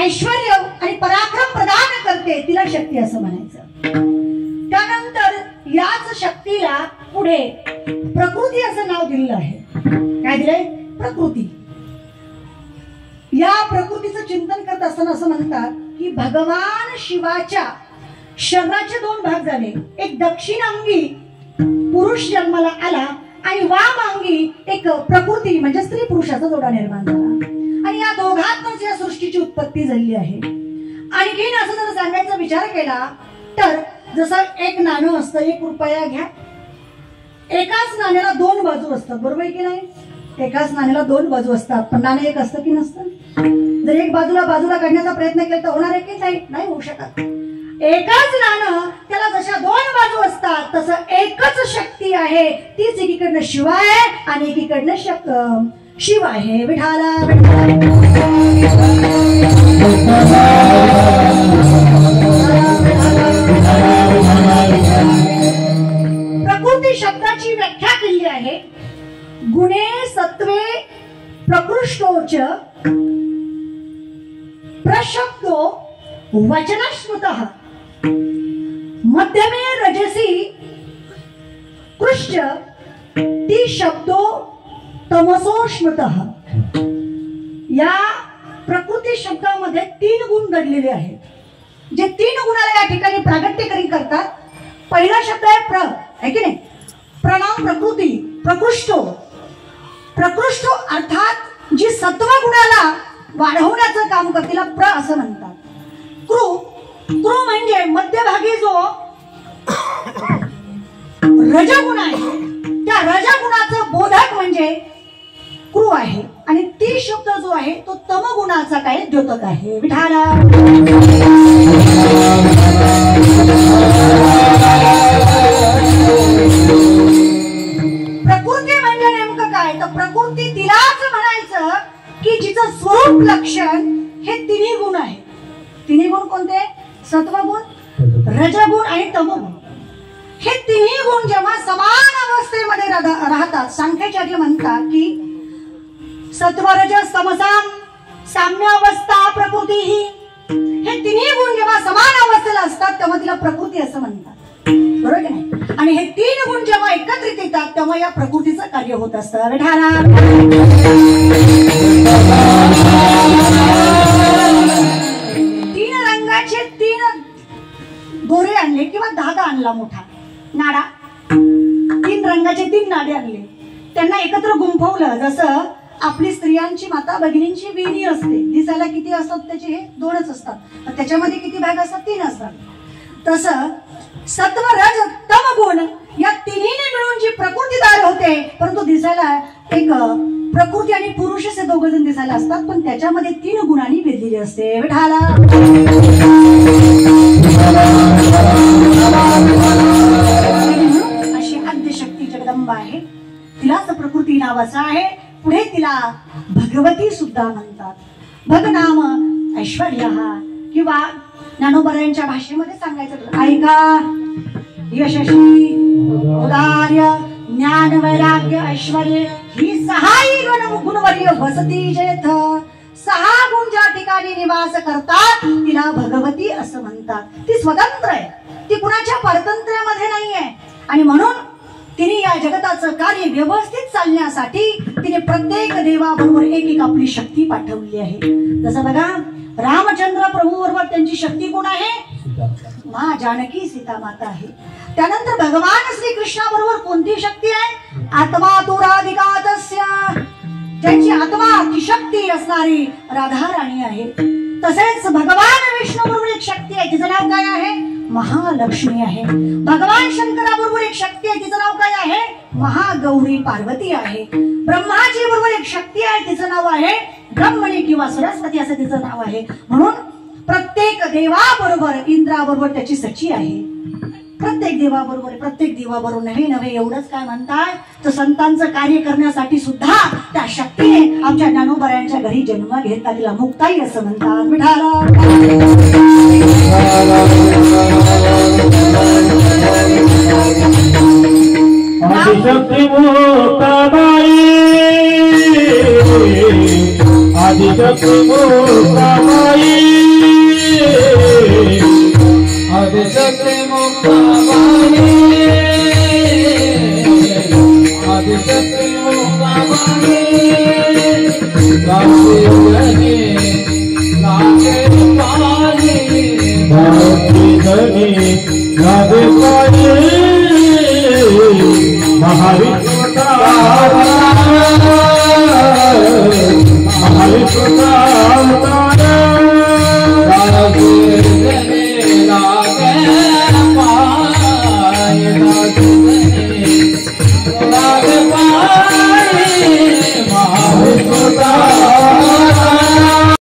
ऐश्वर्य आणि पराक्रम प्रदान करते तिला शक्ती असं म्हणायचं। त्यानंतर याच शक्तीला पुढे प्रकृती असं नाव दिलेलं आहे। काय दिलंय? प्रकृती। या प्रकृतीचं चिंतन करत असताना असं म्हणतात की भगवान शिवाच्या शरीराचे दोन भाग झाले, एक दक्षिणांगी पुरुष जन्माला आला आणि वामांगी एक प्रकृती म्हणजे स्त्री पुरुषाचा जोडा निर्माण झाला आणि या दोघांतच या सृष्टीची उत्पत्ती झाली आहे। आणखीन असं जर सांगायचा विचार केला तर जसं एक नाणं असतं, 1 रुपया घ्या, एकाच नाण्याला 2 बाजू असतात, बरोबर की नाही? एकाच नाण्याला 2 बाजू असतात, पण नाणं एक असतं की नसतं? जर एक बाजूला काढण्याचा प्रयत्न केला तर होणार आहे की नाही होऊ शकत। एकच नाणं त्याला जशा 2 बाजू असतात तसं एकच शक्ती आहे, तीच एकीकडनं शिव आहे आणि एकीकडनं शिव आहे। विठाला प्रकृती शब्दाची व्याख्या केली आहे, गुणे सत्वे प्रकृष्टोच प्रशब्दो वचनश्रुतः मध्यमे रजसी कृष्ण ती शब्दो तमसो स्मृतः। या प्रकृती शब्दामध्ये 3 गुण दडलेले आहेत, जे 3 गुणाला या ठिकाणी प्रागट्यकरी करतात। पहिला शब्द आहे प्र, है की नाही? प्रणाम प्रकृती, प्रकृष्टो। प्रकृष्टो अर्थात जी सत्व गुणाला वाढवण्याचं काम करते तिला प्र असं म्हणतात। कृ म्हणजे मध्यभागी जो रजगुण आहे त्या रजगुणाचं बोधक म्हणजे कृ आहे आणि ती शब्द जो आहे तो तमगुणाचा काय द्योतक आहे। विठाला प्रकृती म्हणजे नेमकं काय? तर प्रकृती तिलाच म्हणायचं की जिचं स्वरूप लक्षण हे 3 गुण आहे। 3 गुण कोणते? सत्वगुण, रजगुण आणि तमगुण। हे 3 गुण जेव्हा समान अवस्थेमध्ये राहतात, सांख्याचार्य म्हणतात की सत्वरजस तमसाम साम्य अवस्था प्रकृती ही, हे 3 गुण जेव्हा समान अवस्थेला असतात तेव्हा तिला प्रकृती असं म्हणतात, बरोबर की नाही? आणि हे 3 गुण जेव्हा एकत्रित येतात तेव्हा या प्रकृतीचं कार्य होत असतं। 3 रंगाचे 3 दोरे आणले किंवा धागा आणला, मोठा नाडा, 3 रंगाचे 3 नाडे आणले, त्यांना एकत्र गुंफवलं। जसं आपली स्त्रियांची माता भगिनींची वेणी असते, दिसायला किती असतात त्याचे? हे 2च असतात, त्याच्यामध्ये किती भाग असतात? 3 असतात। तसं सत्व रज तम गुण या 3नी मिळून जी प्रकृती तयार होते, परंतु दिसायला एक प्रकृती आणि पुरुष असे 2 जण दिसायला असतात, पण त्याच्यामध्ये 3 गुणांनी भेदलेली असते। विठाला अशी आद्यशक्ती जगदंबा आहे, तिलाच प्रकृती नावाचं आहे। पुढे तिला भगवती सुद्धा म्हणतात। भग नाम ऐश्वर्य किंवा ज्ञानोबरायांच्या भाषेमध्ये सांगायचं ऐका, यशस्वी उदार्य ज्ञान वैराग्य ऐश्वर्य ही 6 गुणवर्य वसती जेथ। 6 गुण ज्या ठिकाणी निवास करतात तिला भगवती असं म्हणतात। ती स्वतंत्र आहे, ती कुणाच्या परतंत्र्यामध्ये नाहीये आणि म्हणून तिने या जगताचं कार्य व्यवस्थित चालण्यासाठी तिने प्रत्येक देवाबरोबर एक आपली शक्ती पाठवली आहे। जसं बघा रामचंद्र प्रभू बरोबर त्यांची शक्ती कोण आहे? माँ जानकी सीता माता आहे। त्यानंतर भगवान श्री कृष्णा बरोबर कोणती शक्ती आहे? आत्मा तु राधिकातस्य, ज्यांची आत्मा ती शक्ती असणारी राधा राणी आहे। तसेच भगवान विष्णू बरोबर एक शक्ती आहे, तिचं नाव काय आहे? महालक्ष्मी आहे। भगवान शंकराबरोबर एक शक्ती आहे, तिचं नाव काय आहे? महागौरी पार्वती आहे। ब्रह्माजी बरोबर एक शक्ती आहे, तिचं नाव आहे ब्रह्मणी किंवा सरस्वती असं तिचं नाव आहे। म्हणून प्रत्येक देवाबरोबर इंद्राबरोबर त्याची सची आहे। प्रत्येक देवाबरोबर नव्हे एवढंच काय म्हणतात तर संतांचं कार्य करण्यासाठी सुद्धा त्या शक्तीने आमच्या ज्ञानोबरायांच्या घरी जन्म घेतला, तिला मुक्ताई असं म्हणतात। विठाला आदिशक्ती मुक्ताबाई, आदिशक्ती मुक्ताबाई राधे पाए